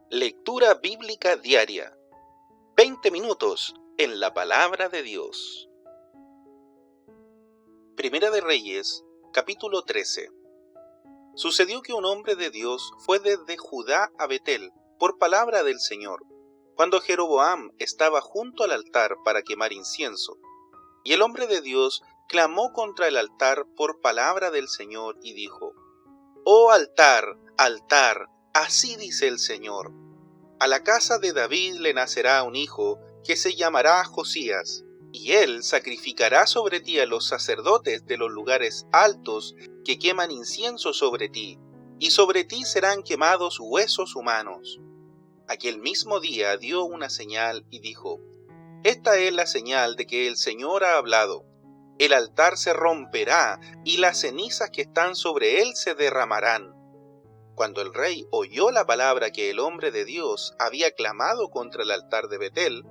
Lectura bíblica diaria. 20 minutos en la palabra de Dios. Primera de Reyes, capítulo 13. Sucedió que un hombre de Dios fue desde Judá a Betel, por palabra del Señor, cuando Jeroboam estaba junto al altar para quemar incienso. Y el hombre de Dios clamó contra el altar por palabra del Señor y dijo: «Oh altar, altar, así dice el Señor. A la casa de David le nacerá un hijo que se llamará Josías, y él sacrificará sobre ti a los sacerdotes de los lugares altos que queman incienso sobre ti, y sobre ti serán quemados huesos humanos». Aquel mismo día dio una señal y dijo: «Esta es la señal de que el Señor ha hablado. El altar se romperá y las cenizas que están sobre él se derramarán». Cuando el rey oyó la palabra que el hombre de Dios había clamado contra el altar de Betel,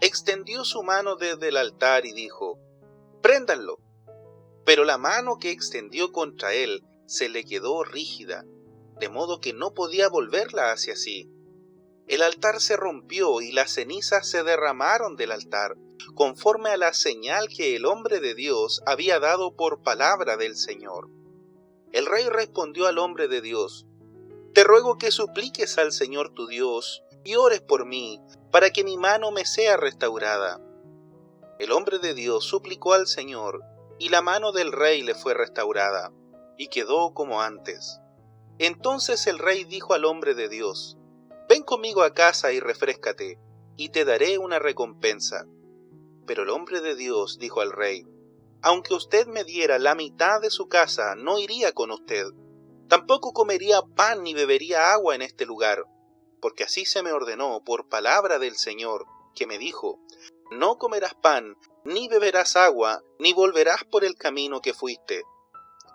extendió su mano desde el altar y dijo: «Préndanlo». Pero la mano que extendió contra él se le quedó rígida, de modo que no podía volverla hacia sí. El altar se rompió y las cenizas se derramaron del altar, conforme a la señal que el hombre de Dios había dado por palabra del Señor. El rey respondió al hombre de Dios: «Te ruego que supliques al Señor tu Dios y ores por mí, para que mi mano me sea restaurada». El hombre de Dios suplicó al Señor, y la mano del rey le fue restaurada, y quedó como antes. Entonces el rey dijo al hombre de Dios: «Ven conmigo a casa y refréscate, y te daré una recompensa». Pero el hombre de Dios dijo al rey: «Aunque usted me diera la mitad de su casa, no iría con usted. Tampoco comería pan ni bebería agua en este lugar, porque así se me ordenó por palabra del Señor, que me dijo: no comerás pan, ni beberás agua, ni volverás por el camino que fuiste».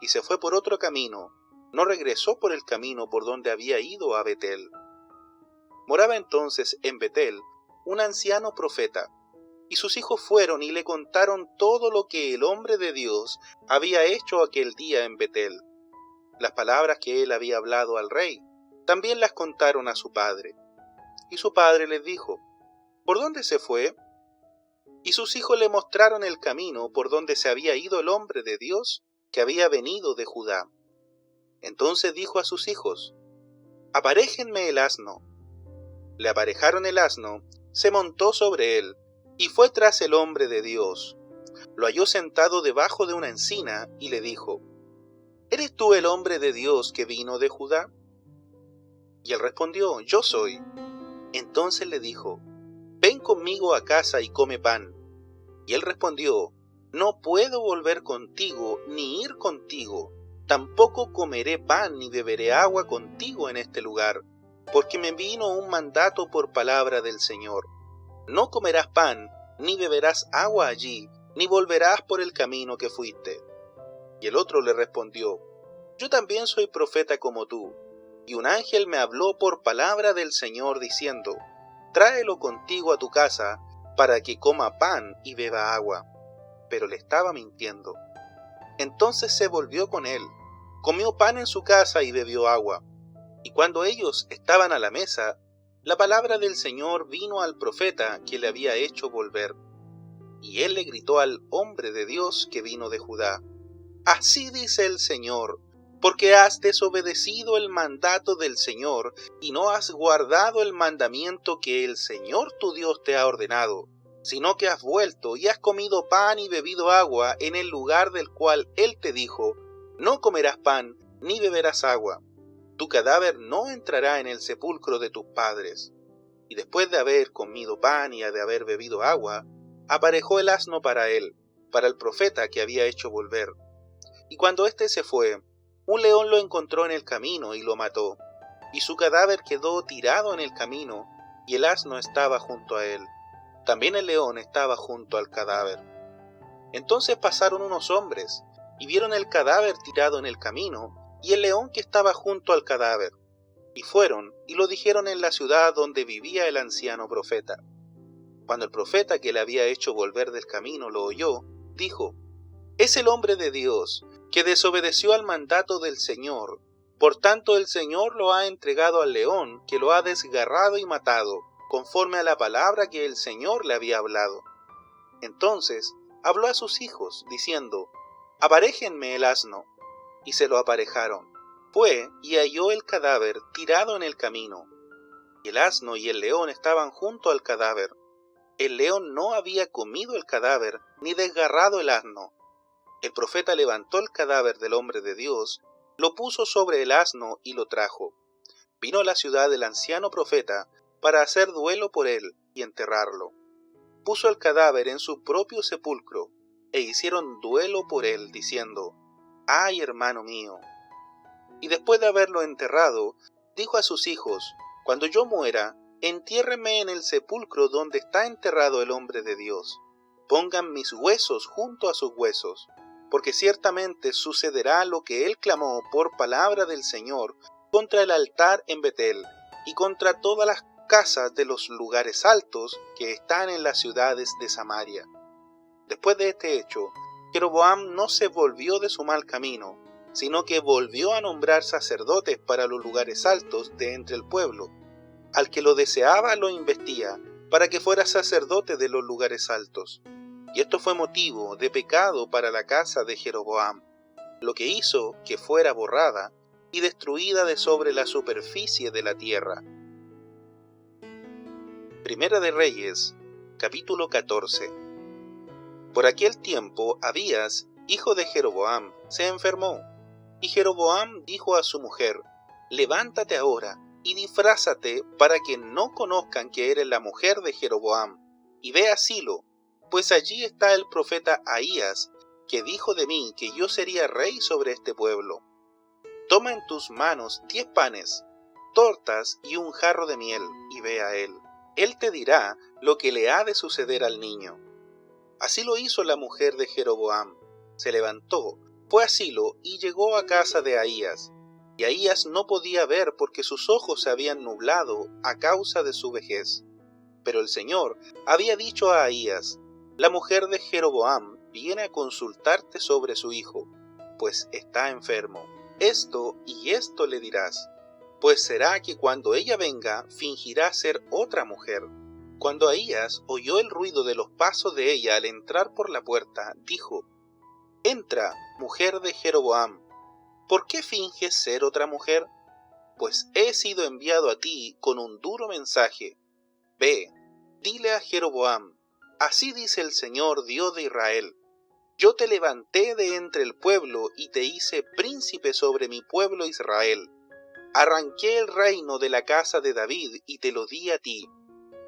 Y se fue por otro camino, no regresó por el camino por donde había ido a Betel. Moraba entonces en Betel un anciano profeta, y sus hijos fueron y le contaron todo lo que el hombre de Dios había hecho aquel día en Betel. Las palabras que él había hablado al rey, también las contaron a su padre. Y su padre les dijo: «¿Por dónde se fue?». Y sus hijos le mostraron el camino por donde se había ido el hombre de Dios que había venido de Judá. Entonces dijo a sus hijos: «Aparéjenme el asno». Le aparejaron el asno, se montó sobre él, y fue tras el hombre de Dios. Lo halló sentado debajo de una encina, y le dijo: «¿Eres tú el hombre de Dios que vino de Judá?». Y él respondió: «Yo soy». Entonces le dijo: «Ven conmigo a casa y come pan». Y él respondió: «No puedo volver contigo, ni ir contigo. Tampoco comeré pan ni beberé agua contigo en este lugar, porque me vino un mandato por palabra del Señor. No comerás pan, ni beberás agua allí, ni volverás por el camino que fuiste». Y el otro le respondió: «Yo también soy profeta como tú, y un ángel me habló por palabra del Señor diciendo: tráelo contigo a tu casa, para que coma pan y beba agua». Pero le estaba mintiendo. Entonces se volvió con él, comió pan en su casa y bebió agua. Y cuando ellos estaban a la mesa, la palabra del Señor vino al profeta que le había hecho volver. Y él le gritó al hombre de Dios que vino de Judá: «Así dice el Señor, porque has desobedecido el mandato del Señor y no has guardado el mandamiento que el Señor tu Dios te ha ordenado, sino que has vuelto y has comido pan y bebido agua en el lugar del cual Él te dijo: no comerás pan ni beberás agua. Tu cadáver no entrará en el sepulcro de tus padres». Y después de haber comido pan y de haber bebido agua, aparejó el asno para él, para el profeta que había hecho volver. Y cuando éste se fue, un león lo encontró en el camino y lo mató, y su cadáver quedó tirado en el camino, y el asno estaba junto a él. También el león estaba junto al cadáver. Entonces pasaron unos hombres, y vieron el cadáver tirado en el camino, y el león que estaba junto al cadáver. Y fueron, y lo dijeron en la ciudad donde vivía el anciano profeta. Cuando el profeta que le había hecho volver del camino lo oyó, dijo: «Es el hombre de Dios, que desobedeció al mandato del Señor, Por tanto el Señor lo ha entregado al león, que lo ha desgarrado y matado, conforme a la palabra que el Señor le había hablado. Entonces habló a sus hijos, diciendo: Aparéjenme el asno. Y se lo aparejaron. Fue y halló el cadáver tirado en el camino. Y el asno y el león estaban junto al cadáver. El león no había comido el cadáver, ni desgarrado el asno. El profeta levantó el cadáver del hombre de Dios, lo puso sobre el asno y lo trajo. Vino a la ciudad el anciano profeta para hacer duelo por él y enterrarlo. Puso el cadáver en su propio sepulcro, e hicieron duelo por él, diciendo: ¡Ay, hermano mío! Y después de haberlo enterrado, dijo a sus hijos: Cuando yo muera, entiérrenme en el sepulcro donde está enterrado el hombre de Dios. Pongan mis huesos junto a sus huesos, porque ciertamente sucederá lo que él clamó por palabra del Señor contra el altar en Betel, y contra todas las casas de los lugares altos que están en las ciudades de Samaria. Después de este hecho, Jeroboam no se volvió de su mal camino, sino que volvió a nombrar sacerdotes para los lugares altos de entre el pueblo. Al que lo deseaba lo investía, para que fuera sacerdote de los lugares altos. Y esto fue motivo de pecado para la casa de Jeroboam, lo que hizo que fuera borrada y destruida de sobre la superficie de la tierra. Primera de Reyes, capítulo 14. Por aquel tiempo Abías, hijo de Jeroboam, se enfermó, y Jeroboam dijo a su mujer: Levántate ahora y disfrázate para que no conozcan que eres la mujer de Jeroboam, y ve a Silo, pues allí está el profeta Ahías, que dijo de mí que yo sería rey sobre este pueblo. Toma en tus manos 10 panes, tortas y un jarro de miel, y ve a él. Él te dirá lo que le ha de suceder al niño. Así lo hizo la mujer de Jeroboam. Se levantó, fue a Silo y llegó a casa de Ahías. Y Ahías no podía ver porque sus ojos se habían nublado a causa de su vejez. Pero el Señor había dicho a Ahías: La mujer de Jeroboam viene a consultarte sobre su hijo, pues está enfermo. Esto y esto le dirás, pues será que cuando ella venga fingirá ser otra mujer. Cuando Ahías oyó el ruido de los pasos de ella al entrar por la puerta, dijo: Entra, mujer de Jeroboam. ¿Por qué finges ser otra mujer? Pues he sido enviado a ti con un duro mensaje. Ve, dile a Jeroboam: Así dice el Señor Dios de Israel: Yo te levanté de entre el pueblo y te hice príncipe sobre mi pueblo Israel. Arranqué el reino de la casa de David y te lo di a ti.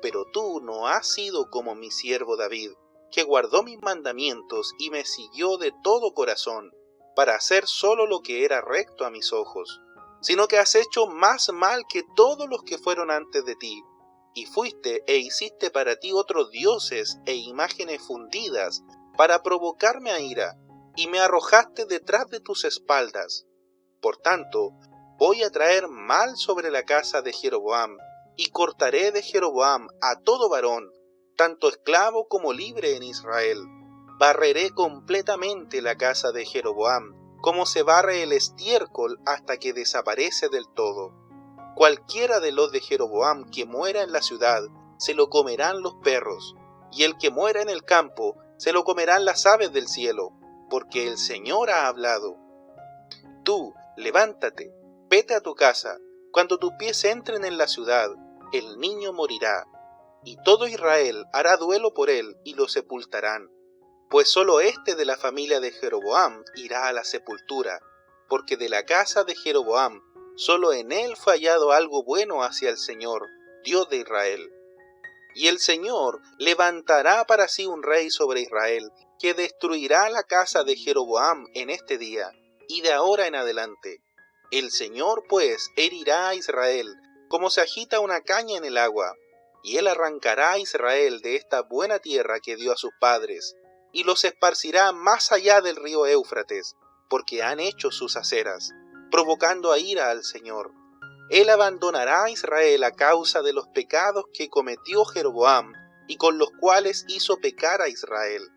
Pero tú no has sido como mi siervo David, que guardó mis mandamientos y me siguió de todo corazón, para hacer solo lo que era recto a mis ojos, sino que has hecho más mal que todos los que fueron antes de ti, y fuiste e hiciste para ti otros dioses e imágenes fundidas, para provocarme a ira, y me arrojaste detrás de tus espaldas. Por tanto, voy a traer mal sobre la casa de Jeroboam, y cortaré de Jeroboam a todo varón, tanto esclavo como libre en Israel. Barreré completamente la casa de Jeroboam, como se barre el estiércol hasta que desaparece del todo. Cualquiera de los de Jeroboam que muera en la ciudad, se lo comerán los perros, y el que muera en el campo, se lo comerán las aves del cielo, porque el Señor ha hablado. Tú, levántate, vete a tu casa. Cuando tus pies entren en la ciudad, el niño morirá, y todo Israel hará duelo por él y lo sepultarán. Pues solo este de la familia de Jeroboam irá a la sepultura, porque de la casa de Jeroboam solo en él fue hallado algo bueno hacia el Señor, Dios de Israel. Y el Señor levantará para sí un rey sobre Israel, que destruirá la casa de Jeroboam en este día, y de ahora en adelante. El Señor pues herirá a Israel, como se agita una caña en el agua, y él arrancará a Israel de esta buena tierra que dio a sus padres, y los esparcirá más allá del río Éufrates, porque han hecho sus aceras, provocando a ira al Señor. Él abandonará a Israel a causa de los pecados que cometió Jeroboam, y con los cuales hizo pecar a Israel.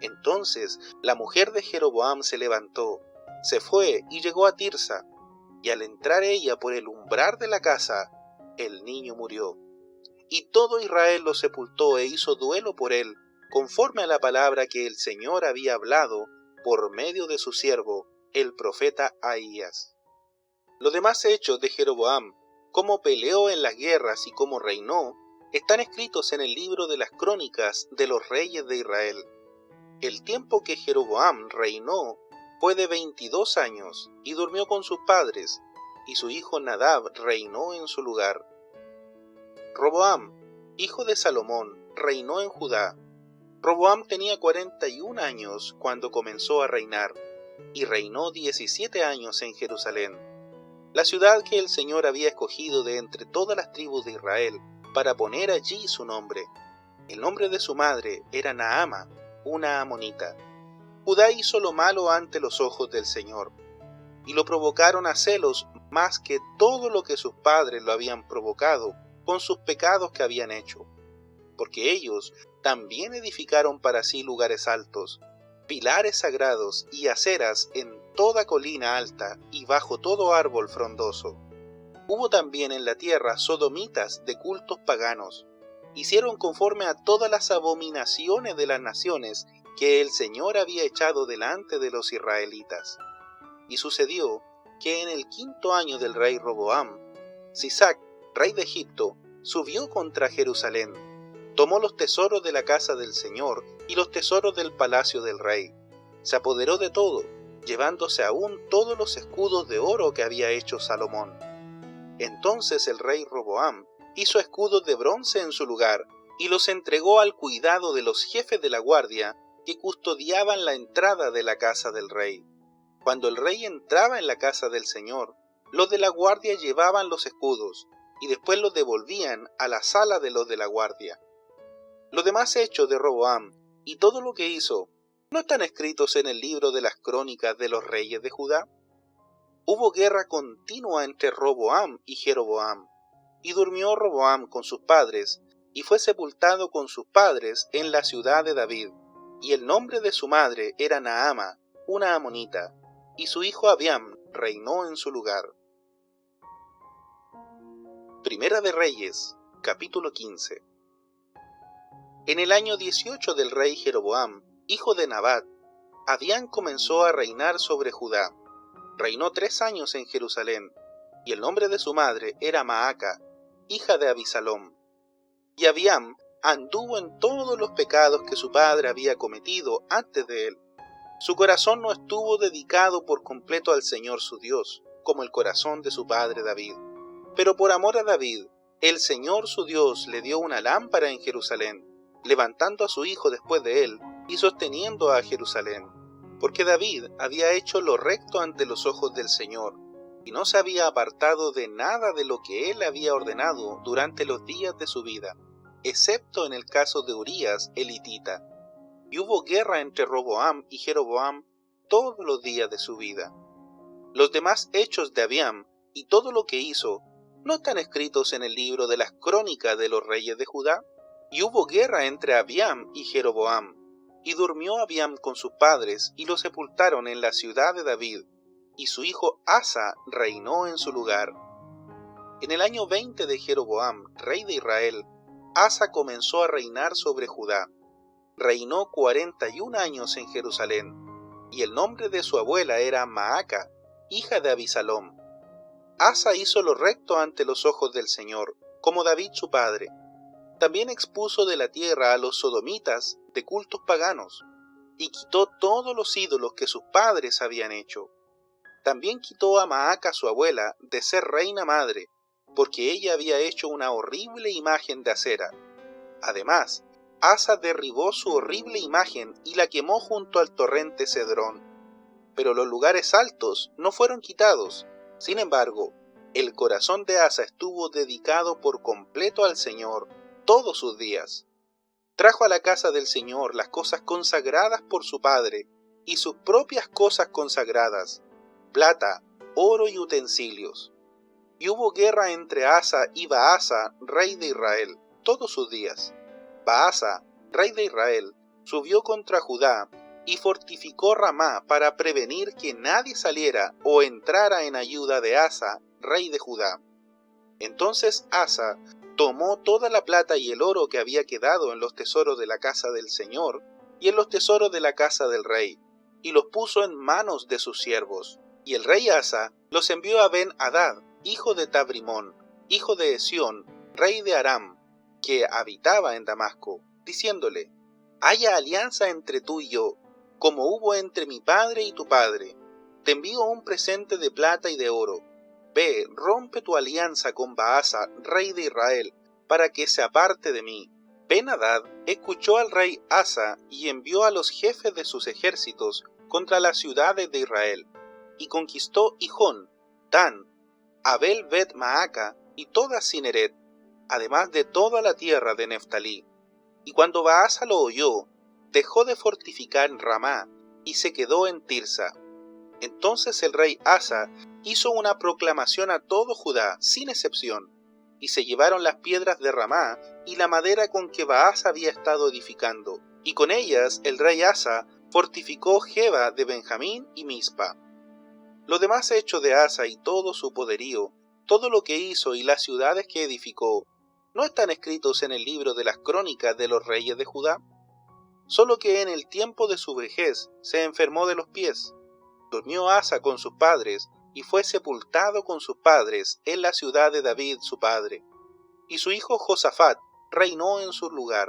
Entonces la mujer de Jeroboam se levantó, se fue y llegó a Tirsa. y al entrar ella por el umbral de la casa, el niño murió. Y todo Israel lo sepultó e hizo duelo por él, conforme a la palabra que el Señor había hablado por medio de su siervo, el profeta Ahías. Los demás hechos de Jeroboam, cómo peleó en las guerras y cómo reinó, están escritos en el libro de las crónicas de los reyes de Israel. El tiempo que Jeroboam reinó fue de 22 años, y durmió con sus padres, y su hijo Nadab reinó en su lugar. Roboam, hijo de Salomón, reinó en Judá. Roboam tenía 41 años cuando comenzó a reinar, y reinó 17 años en Jerusalén, la ciudad que el Señor había escogido de entre todas las tribus de Israel para poner allí su nombre. El nombre de su madre era Naama, una amonita. Judá hizo lo malo ante los ojos del Señor, y lo provocaron a celos más que todo lo que sus padres lo habían provocado con sus pecados que habían hecho, porque ellos también edificaron para sí lugares altos, pilares sagrados y aceras en toda colina alta y bajo todo árbol frondoso. Hubo también en la tierra sodomitas de cultos paganos. Hicieron conforme a todas las abominaciones de las naciones que el Señor había echado delante de los israelitas. Y sucedió que en el 5.º año del rey Roboam, Sisac, rey de Egipto, subió contra Jerusalén, tomó los tesoros de la casa del Señor y los tesoros del palacio del rey. Se apoderó de todo, llevándose aún todos los escudos de oro que había hecho Salomón. Entonces el rey Roboam hizo escudos de bronce en su lugar, y los entregó al cuidado de los jefes de la guardia que custodiaban la entrada de la casa del rey. Cuando el rey entraba en la casa del Señor, los de la guardia llevaban los escudos, y después los devolvían a la sala de los de la guardia. Los demás hechos de Roboam, y todo lo que hizo, ¿no están escritos en el libro de las crónicas de los reyes de Judá? Hubo guerra continua entre Roboam y Jeroboam, y durmió Roboam con sus padres, y fue sepultado con sus padres en la ciudad de David, y el nombre de su madre era Naama, una amonita, y su hijo Abiam reinó en su lugar. Primera de Reyes, capítulo 15. En el año 18 del rey Jeroboam, hijo de Nabat, Abiam comenzó a reinar sobre Judá. Reinó 3 años en Jerusalén, y el nombre de su madre era Maaca, hija de Abisalom. Y Abiam anduvo en todos los pecados que su padre había cometido antes de él. Su corazón no estuvo dedicado por completo al Señor su Dios, como el corazón de su padre David. Pero por amor a David, el Señor su Dios le dio una lámpara en Jerusalén, levantando a su hijo después de él y sosteniendo a Jerusalén. Porque David había hecho lo recto ante los ojos del Señor, y no se había apartado de nada de lo que él había ordenado durante los días de su vida, excepto en el caso de Urías el hitita. Y hubo guerra entre Roboam y Jeroboam todos los días de su vida. Los demás hechos de Abiam y todo lo que hizo, ¿no están escritos en el libro de las crónicas de los reyes de Judá? Y hubo guerra entre Abiam y Jeroboam, y durmió Abiam con sus padres, y lo sepultaron en la ciudad de David, y su hijo Asa reinó en su lugar. En el año 20 de Jeroboam, rey de Israel, Asa comenzó a reinar sobre Judá. Reinó 41 años en Jerusalén, y el nombre de su abuela era Maaca, hija de Abisalom. Asa hizo lo recto ante los ojos del Señor, como David su padre. También expuso de la tierra a los sodomitas de cultos paganos, y quitó todos los ídolos que sus padres habían hecho. También quitó a Maaca su abuela de ser reina madre, porque ella había hecho una horrible imagen de acera. Además, Asa derribó su horrible imagen y la quemó junto al torrente Cedrón. Pero los lugares altos no fueron quitados. Sin embargo, el corazón de Asa estuvo dedicado por completo al Señor todos sus días. Trajo a la casa del Señor las cosas consagradas por su padre y sus propias cosas consagradas, plata, oro y utensilios. Y hubo guerra entre Asa y Baasa, rey de Israel, todos sus días. Baasa, rey de Israel, subió contra Judá y fortificó Ramá para prevenir que nadie saliera o entrara en ayuda de Asa, rey de Judá. Entonces Asa tomó toda la plata y el oro que había quedado en los tesoros de la casa del Señor y en los tesoros de la casa del rey, y los puso en manos de sus siervos. Y el rey Asa los envió a Ben-Hadad, hijo de Tabrimón, hijo de Esión, rey de Aram, que habitaba en Damasco, diciéndole: haya alianza entre tú y yo, como hubo entre mi padre y tu padre. Te envío un presente de plata y de oro. Ve, rompe tu alianza con Baasa, rey de Israel, para que se aparte de mí. Ben-Hadad escuchó al rey Asa y envió a los jefes de sus ejércitos contra las ciudades de Israel, y conquistó Hijón, Dan, Abel-Bet-Maaca y toda Cineret, además de toda la tierra de Neftalí. Y cuando Baasa lo oyó, dejó de fortificar Ramá y se quedó en Tirsa. Entonces el rey Asa hizo una proclamación a todo Judá, sin excepción, y se llevaron las piedras de Ramá y la madera con que Baasa había estado edificando, y con ellas el rey Asa fortificó Geba de Benjamín y Mizpa. Los demás hechos de Asa y todo su poderío, todo lo que hizo y las ciudades que edificó, ¿no están escritos en el libro de las crónicas de los reyes de Judá? Solo que en el tiempo de su vejez se enfermó de los pies. Durmió Asa con sus padres y fue sepultado con sus padres en la ciudad de David su padre. Y su hijo Josafat reinó en su lugar.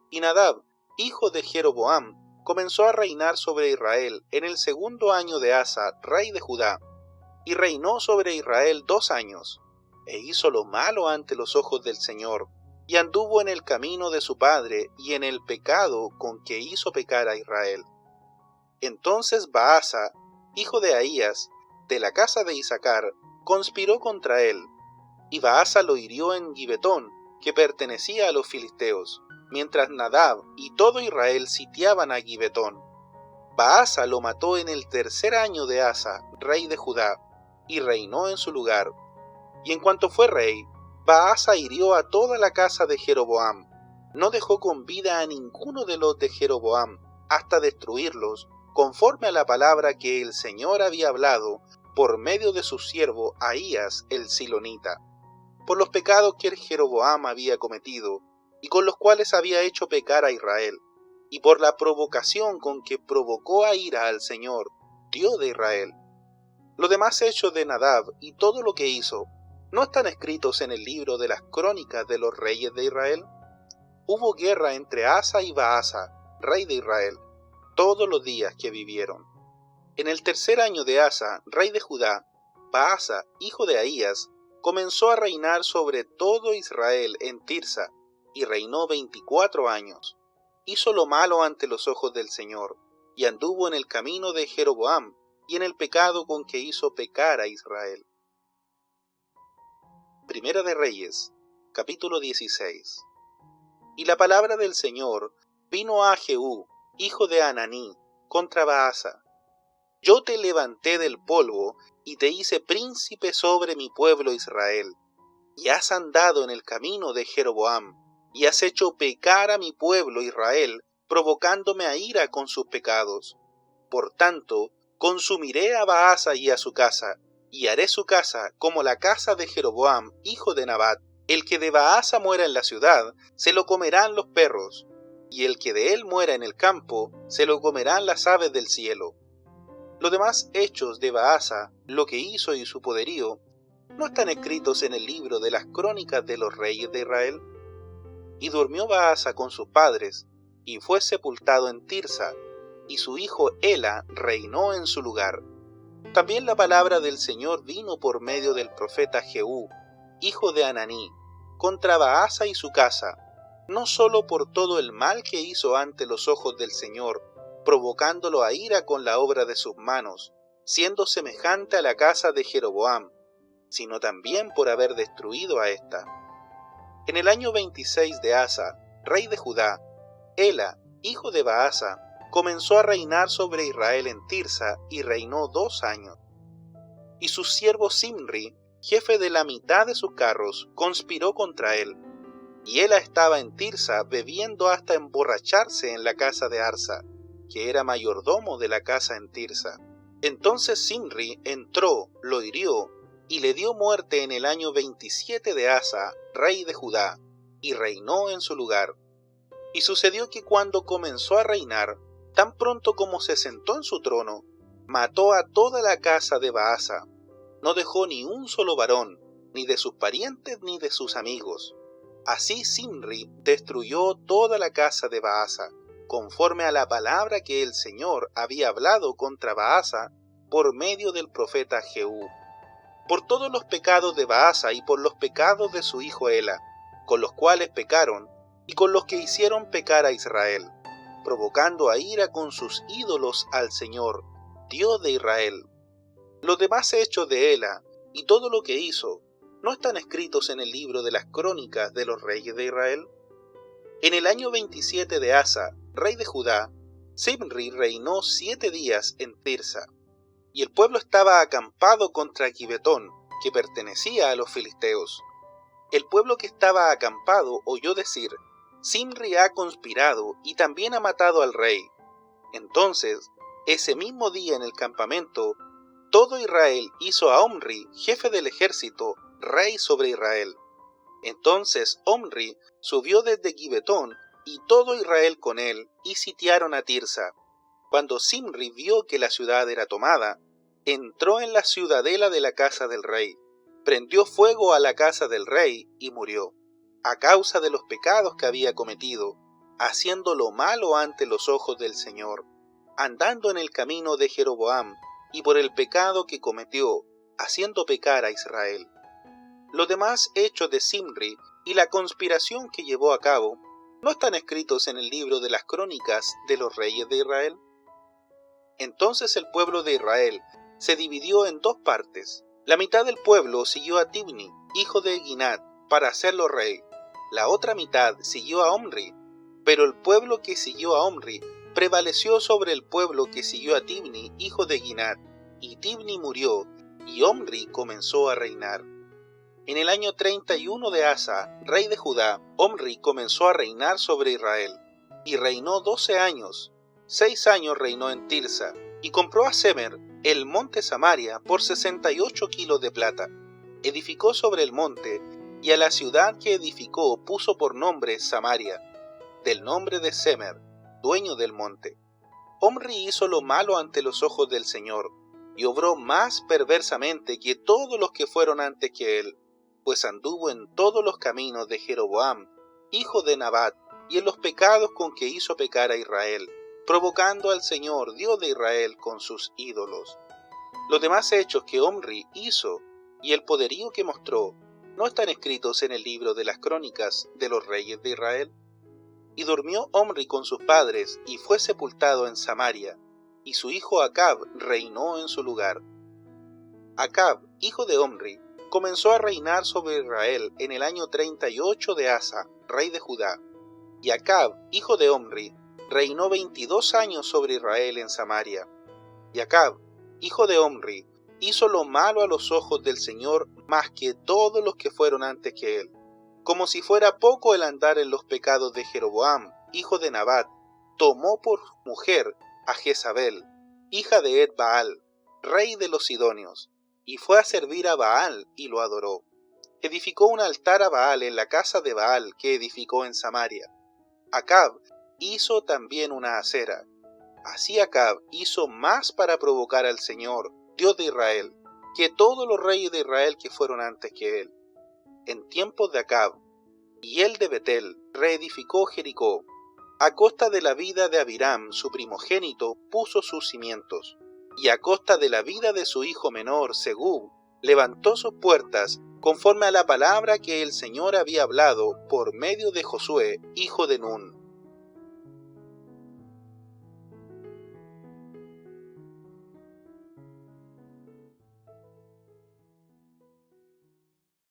Y Nadab, hijo de Jeroboam, comenzó a reinar sobre Israel en el segundo año de Asa, rey de Judá, y reinó sobre Israel 2 años, e hizo lo malo ante los ojos del Señor, y anduvo en el camino de su padre y en el pecado con que hizo pecar a Israel. Entonces Baasa, hijo de Ahías, de la casa de Isacar, conspiró contra él, y Baasa lo hirió en Gibetón, que pertenecía a los filisteos, mientras Nadab y todo Israel sitiaban a Gibetón. Baasa lo mató en el 3er año de Asa, rey de Judá, y reinó en su lugar. Y en cuanto fue rey, Baasa hirió a toda la casa de Jeroboam. No dejó con vida a ninguno de los de Jeroboam, hasta destruirlos, conforme a la palabra que el Señor había hablado por medio de su siervo Ahías el silonita, por los pecados que Jeroboam había cometido, y con los cuales había hecho pecar a Israel, y por la provocación con que provocó a ira al Señor, Dios de Israel. Los demás hechos de Nadab y todo lo que hizo, ¿no están escritos en el libro de las crónicas de los reyes de Israel? Hubo guerra entre Asa y Baasa, rey de Israel, todos los días que vivieron. En el 3er año de Asa, rey de Judá, Baasa, hijo de Ahías, comenzó a reinar sobre todo Israel en Tirsa, y reinó 24 años. Hizo lo malo ante los ojos del Señor, y anduvo en el camino de Jeroboam, y en el pecado con que hizo pecar a Israel. Primera de Reyes, capítulo 16. Y la palabra del Señor vino a Jehú, hijo de Hananí, contra Baasa. Yo te levanté del polvo y te hice príncipe sobre mi pueblo Israel, y has andado en el camino de Jeroboam, y has hecho pecar a mi pueblo Israel, provocándome a ira con sus pecados. Por tanto, consumiré a Baasa y a su casa, y haré su casa como la casa de Jeroboam, hijo de Nabat. El que de Baasa muera en la ciudad, se lo comerán los perros, y el que de él muera en el campo, se lo comerán las aves del cielo. Los demás hechos de Baasa, lo que hizo y su poderío, ¿no están escritos en el libro de las crónicas de los reyes de Israel? Y durmió Baasa con sus padres, y fue sepultado en Tirsa, y su hijo Ela reinó en su lugar. También la palabra del Señor vino por medio del profeta Jehú, hijo de Hananí, contra Baasa y su casa, no solo por todo el mal que hizo ante los ojos del Señor, provocándolo a ira con la obra de sus manos, siendo semejante a la casa de Jeroboam, sino también por haber destruido a ésta. En el año 26 de Asa, rey de Judá, Ela, hijo de Baasa, comenzó a reinar sobre Israel en Tirsa y reinó 2 años. Y su siervo Simri, jefe de la mitad de sus carros, conspiró contra él. Y Ela estaba en Tirsa bebiendo hasta emborracharse en la casa de Arsa. que era mayordomo de la casa en Tirsa. Entonces Zimri entró, lo hirió, y le dio muerte en el año 27 de Asa, rey de Judá, y reinó en su lugar. Y sucedió que cuando comenzó a reinar, tan pronto como se sentó en su trono, mató a toda la casa de Baasa. No dejó ni un solo varón, ni de sus parientes ni de sus amigos. Así Zimri destruyó toda la casa de Baasa, conforme a la palabra que el Señor había hablado contra Baasa por medio del profeta Jehú. Por todos los pecados de Baasa y por los pecados de su hijo Ela, con los cuales pecaron y con los que hicieron pecar a Israel, provocando a ira con sus ídolos al Señor, Dios de Israel. Los demás hechos de Ela y todo lo que hizo, ¿no están escritos en el libro de las crónicas de los reyes de Israel? En el año 27 de Asa, rey de Judá, Zimri reinó 7 días en Tirsa, y el pueblo estaba acampado contra Gibetón, que pertenecía a los filisteos. El pueblo que estaba acampado oyó decir: Zimri ha conspirado y también ha matado al rey. Entonces, ese mismo día en el campamento, todo Israel hizo a Omri, jefe del ejército, rey sobre Israel. Entonces Omri subió desde Gibetón, y todo Israel con él, y sitiaron a Tirsa. Cuando Zimri vio que la ciudad era tomada, entró en la ciudadela de la casa del rey, prendió fuego a la casa del rey y murió, a causa de los pecados que había cometido, haciendo lo malo ante los ojos del Señor, andando en el camino de Jeroboam, y por el pecado que cometió, haciendo pecar a Israel. Los demás hechos de Zimri y la conspiración que llevó a cabo, ¿no están escritos en el libro de las crónicas de los reyes de Israel? Entonces el pueblo de Israel se dividió en 2 partes. La mitad del pueblo siguió a Tibni, hijo de Ginat, para hacerlo rey. La otra mitad siguió a Omri, pero el pueblo que siguió a Omri prevaleció sobre el pueblo que siguió a Tibni, hijo de Ginat, y Tibni murió, y Omri comenzó a reinar. En el año 31 de Asa, rey de Judá, Omri comenzó a reinar sobre Israel, y reinó 12 años. 6 años reinó en Tirsa, y compró a Semer el monte Samaria por 68 kilos de plata. Edificó sobre el monte, y a la ciudad que edificó puso por nombre Samaria, del nombre de Semer, dueño del monte. Omri hizo lo malo ante los ojos del Señor, y obró más perversamente que todos los que fueron antes que él, pues anduvo en todos los caminos de Jeroboam, hijo de Nabat, y en los pecados con que hizo pecar a Israel, provocando al Señor, Dios de Israel, con sus ídolos. Los demás hechos que Omri hizo y el poderío que mostró, ¿no están escritos en el libro de las crónicas de los reyes de Israel? Y durmió Omri con sus padres y fue sepultado en Samaria, y su hijo Acab reinó en su lugar. Acab, hijo de Omri, comenzó a reinar sobre Israel en el año 38 de Asa, rey de Judá. Y Acab, hijo de Omri, reinó 22 años sobre Israel en Samaria. Y Acab, hijo de Omri, hizo lo malo a los ojos del Señor más que todos los que fueron antes que él. Como si fuera poco el andar en los pecados de Jeroboam, hijo de Nabat, tomó por mujer a Jezabel, hija de Ed-Baal, rey de los Sidonios, y fue a servir a Baal y lo adoró. Edificó un altar a Baal en la casa de Baal que edificó en Samaria. Acab hizo también una acera. Así Acab hizo más para provocar al Señor, Dios de Israel, que todos los reyes de Israel que fueron antes que él. En tiempos de Acab, y él de Betel, reedificó Jericó. A costa de la vida de Abiram, su primogénito, puso sus cimientos. Y a costa de la vida de su hijo menor, Segub, levantó sus puertas, conforme a la palabra que el Señor había hablado por medio de Josué, hijo de Nun.